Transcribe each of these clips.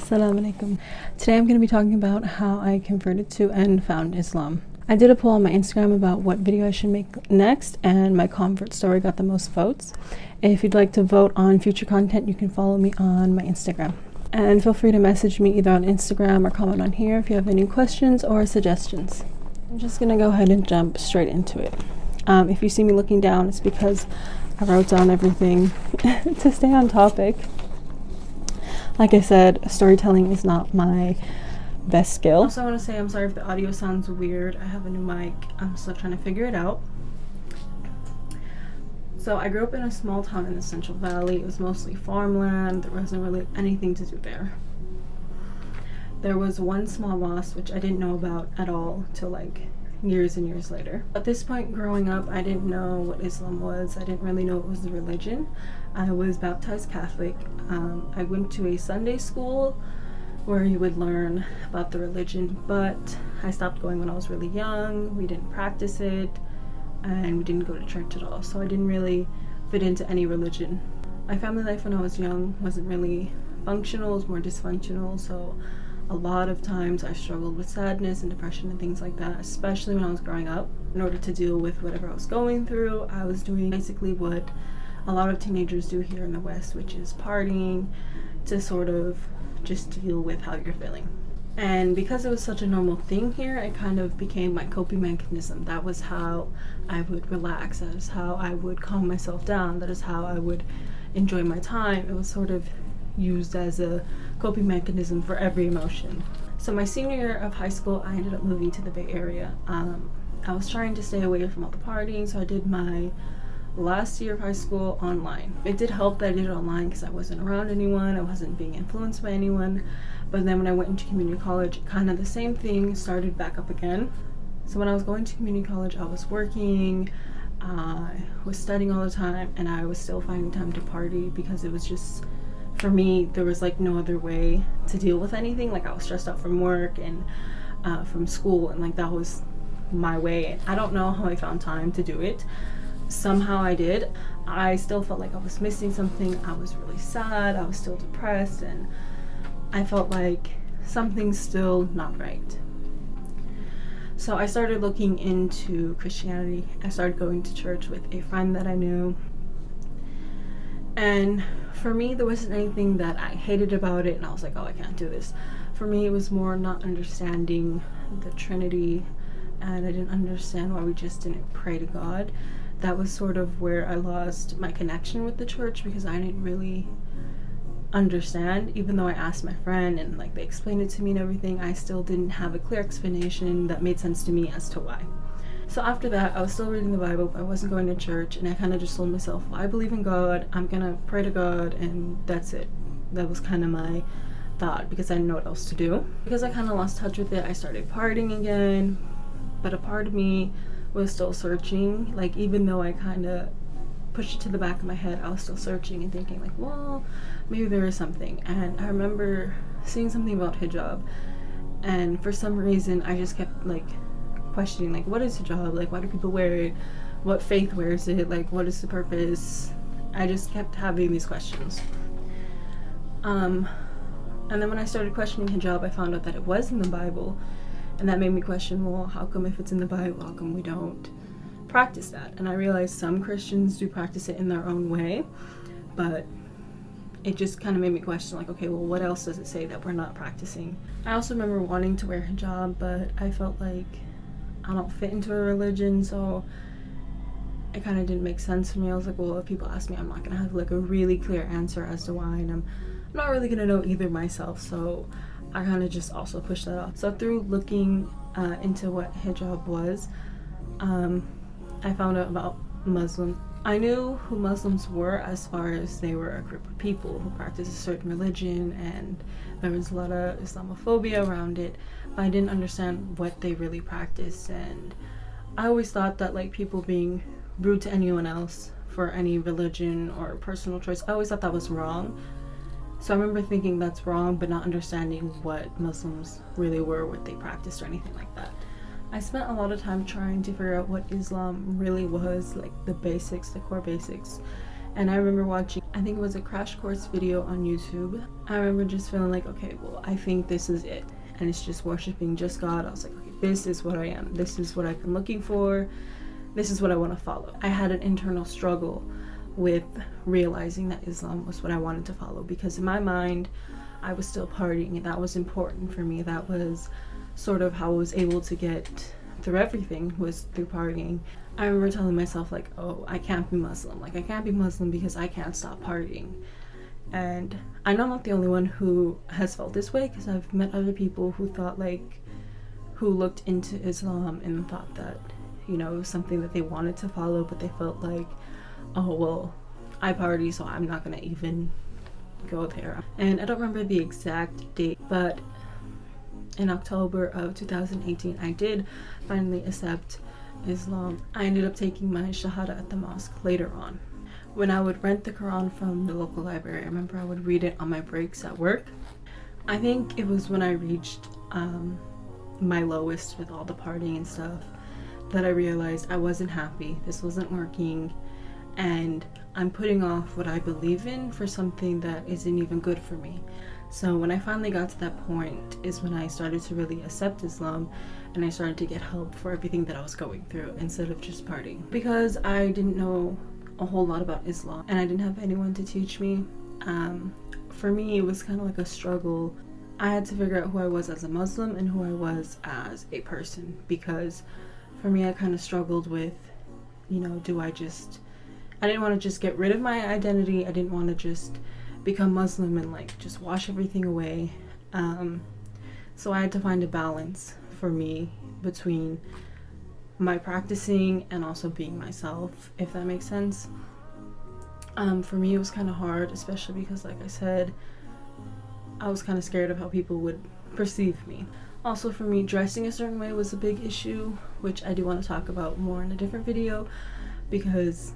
Assalamu alaikum. Today I'm going to be talking about how I converted to and found Islam. I did a poll on my Instagram about what video I should make next, and my convert story got the most votes. If you'd like to vote on future content, you can follow me on my Instagram. And feel free to message me either on Instagram or comment on here if you have any questions or suggestions. I'm just going to go ahead and jump straight into it. If you see me looking down, it's because I wrote down everything to stay on topic. Like I said, storytelling is not my best skill. Also, I want to say I'm sorry if the audio sounds weird. I have a new mic. I'm still trying to figure it out. So I grew up in a small town in the Central Valley. It was mostly farmland. There wasn't really anything to do there. There was one small mosque, which I didn't know about at all till like years and years later. At this point growing up, I didn't know what Islam was. I didn't really know it was a religion. I was baptized Catholic. I went to a Sunday school where you would learn about the religion, but I stopped going when I was really young. We didn't practice it, and we didn't go to church at all, so I didn't really fit into any religion. My family life when I was young wasn't really functional, it was more dysfunctional, so a lot of times I struggled with sadness and depression and things like that, especially when I was growing up. In order to deal with whatever I was going through, I was doing basically what a lot of teenagers do here in the West, which is partying to sort of just deal with how you're feeling. And because it was such a normal thing here, it kind of became my coping mechanism. That was how I would relax. That is how I would calm myself down. That is how I would enjoy my time. It was sort of used as a coping mechanism for every emotion. So my senior year of high school, I ended up moving to the Bay Area. I was trying to stay away from all the partying, so I did my last year of high school online. It did help that I did it online because I wasn't around anyone, I wasn't being influenced by anyone. But then when I went into community college, kind of the same thing started back up again. So when I was going to community college, I was working, I was studying all the time, and I was still finding time to party because it was just, for me, there was like no other way to deal with anything. Like I was stressed out from work and from school, and like that was my way. I don't know how I found time to do it. Somehow I did. I still felt like I was missing something. I was really sad. I was still depressed, and I felt like something's still not right. So I started looking into Christianity. I started going to church with a friend that I knew. And for me, there wasn't anything that I hated about it and I was like, oh, I can't do this. For me, it was more not understanding the Trinity, and I didn't understand why we just didn't pray to God. That was sort of where I lost my connection with the church, because I didn't really understand. Even though I asked my friend and like they explained it to me and everything, I still didn't have a clear explanation that made sense to me as to why. So after that, I was still reading the Bible, but I wasn't going to church, and I kind of just told myself, well, I believe in God, I'm gonna pray to God, and that's it. That was kind of my thought, because I didn't know what else to do. Because I kind of lost touch with it, I started partying again, but a part of me was still searching. Like, even though I kind of pushed it to the back of my head, I was still searching and thinking like, well, maybe there is something. And I remember seeing something about hijab, and for some reason I just kept like questioning, like, what is hijab? Like, why do people wear it? What faith wears it? Like, what is the purpose? I just kept having these questions. And then when I started questioning hijab, I found out that it was in the Bible. And that made me question, well, how come if it's in the Bible, how come we don't practice that? And I realized some Christians do practice it in their own way, but it just kind of made me question, like, okay, well, what else does it say that we're not practicing? I also remember wanting to wear hijab, but I felt like I don't fit into a religion, so it kind of didn't make sense to me. I was like, well, if people ask me, I'm not gonna have like a really clear answer as to why, and I'm not really gonna know either myself, so I kind of just also pushed that off. So through looking into what hijab was, I found out about Muslims. I knew who Muslims were as far as they were a group of people who practiced a certain religion, and there was a lot of Islamophobia around it, but I didn't understand what they really practiced. And I always thought that like people being rude to anyone else for any religion or personal choice, I always thought that was wrong. So I remember thinking that's wrong, but not understanding what Muslims really were, what they practiced, or anything like that. I spent a lot of time trying to figure out what Islam really was, like the basics, the core basics. And I remember watching, I think it was a crash course video on YouTube. I remember just feeling like, okay, well, I think this is it. And it's just worshiping just God. I was like, okay, this is what I am. This is what I've been looking for. This is what I want to follow. I had an internal struggle with realizing that Islam was what I wanted to follow, because in my mind, I was still partying, and that was important for me. That was sort of how I was able to get through everything, was through partying. I remember telling myself like, oh, I can't be Muslim. Like, I can't be Muslim because I can't stop partying. And I know I'm not the only one who has felt this way, because I've met other people who thought like, who looked into Islam and thought that, you know, it was something that they wanted to follow, but they felt like, oh, well, I party, so I'm not gonna even go there. And I don't remember the exact date, but in October of 2018, I did finally accept Islam. I ended up taking my Shahada at the mosque later on. When I would rent the Quran from the local library, I remember I would read it on my breaks at work. I think it was when I reached my lowest with all the partying and stuff that I realized I wasn't happy. This wasn't working, and I'm putting off what I believe in for something that isn't even good for me. So when I finally got to that point is when I started to really accept Islam, and I started to get help for everything that I was going through instead of just partying. Because I didn't know a whole lot about Islam and I didn't have anyone to teach me, for me it was kind of like a struggle. I had to figure out who I was as a Muslim and who I was as a person, because for me I kind of struggled with, you know, I didn't want to just get rid of my identity. I didn't want to just become Muslim and like just wash everything away. So I had to find a balance for me between my practicing and also being myself, if that makes sense. For me it was kind of hard, especially because, like I said, I was kind of scared of how people would perceive me. Also for me, dressing a certain way was a big issue, which I do want to talk about more in a different video, because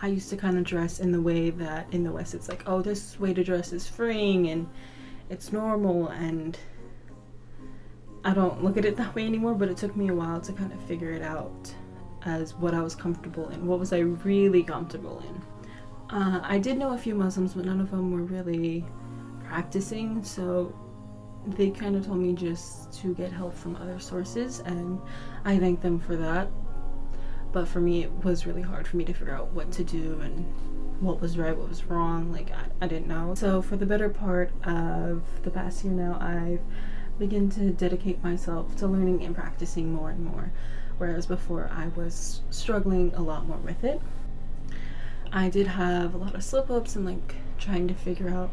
I used to kind of dress in the way that in the West it's like, oh, this way to dress is freeing and it's normal, and I don't look at it that way anymore. But it took me a while to kind of figure it out as what I was comfortable in. What was I really comfortable in? I did know a few Muslims, but none of them were really practicing, so they kind of told me just to get help from other sources, and I thank them for that. But for me, it was really hard for me to figure out what to do and what was right, what was wrong. Like, I didn't know. So for the better part of the past year now, I've begun to dedicate myself to learning and practicing more and more, whereas before I was struggling a lot more with it. I did have a lot of slip-ups and like trying to figure out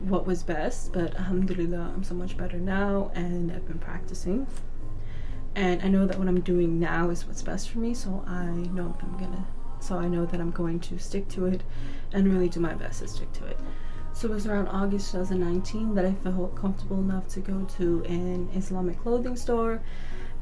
what was best, but Alhamdulillah, I'm so much better now, and I've been practicing. And I know that what I'm doing now is what's best for me, so I know that I'm going to stick to it and really do my best to stick to it. So it was around August 2019 that I felt comfortable enough to go to an Islamic clothing store.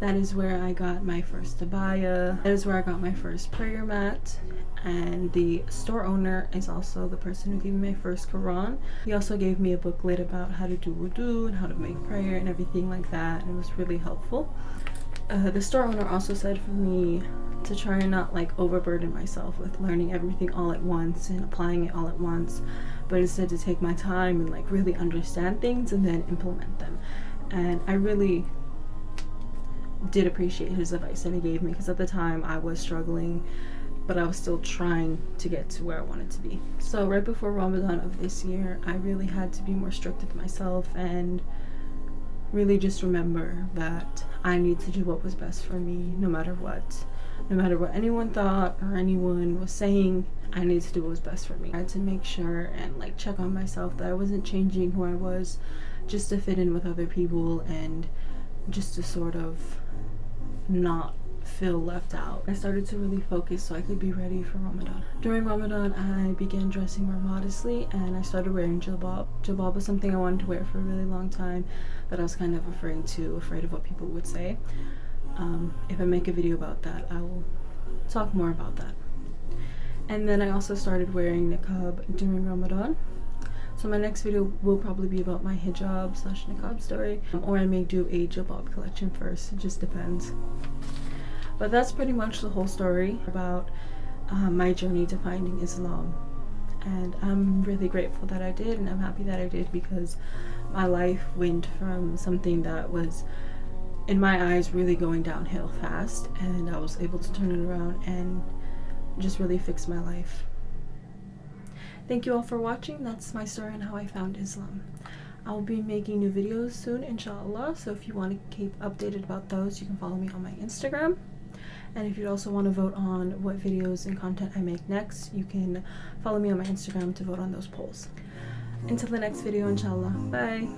That is where I got my first abaya. That is where I got my first prayer mat. And the store owner is also the person who gave me my first Quran. He also gave me a booklet about how to do wudu and how to make prayer and everything like that, and it was really helpful. The store owner also said for me to try and not like overburden myself with learning everything all at once and applying it all at once, but instead to take my time and like really understand things and then implement them. And I really did appreciate his advice that he gave me, because at the time I was struggling, but I was still trying to get to where I wanted to be. So right before Ramadan of this year, I really had to be more strict with myself and really just remember that I need to do what was best for me, no matter what. No matter what anyone thought or anyone was saying, I needed to do what was best for me. I had to make sure and like check on myself that I wasn't changing who I was just to fit in with other people and just to sort of not feel left out. I started to really focus so I could be ready for Ramadan. During Ramadan, I began dressing more modestly and I started wearing jilbab. Jilbab was something I wanted to wear for a really long time, but I was kind of afraid of what people would say. If I make a video about that, I will talk more about that. And then I also started wearing niqab during Ramadan. So my next video will probably be about my hijab / niqab story, or I may do a jilbab collection first. It just depends. But that's pretty much the whole story about my journey to finding Islam. And I'm really grateful that I did, and I'm happy that I did, because my life went from something that was, in my eyes, really going downhill fast, and I was able to turn it around and just really fix my life. Thank you all for watching. That's my story on how I found Islam. I'll be making new videos soon, inshaAllah, so if you want to keep updated about those, you can follow me on my Instagram. And if you'd also want to vote on what videos and content I make next, you can follow me on my Instagram to vote on those polls. Until the next video, inshallah. Bye!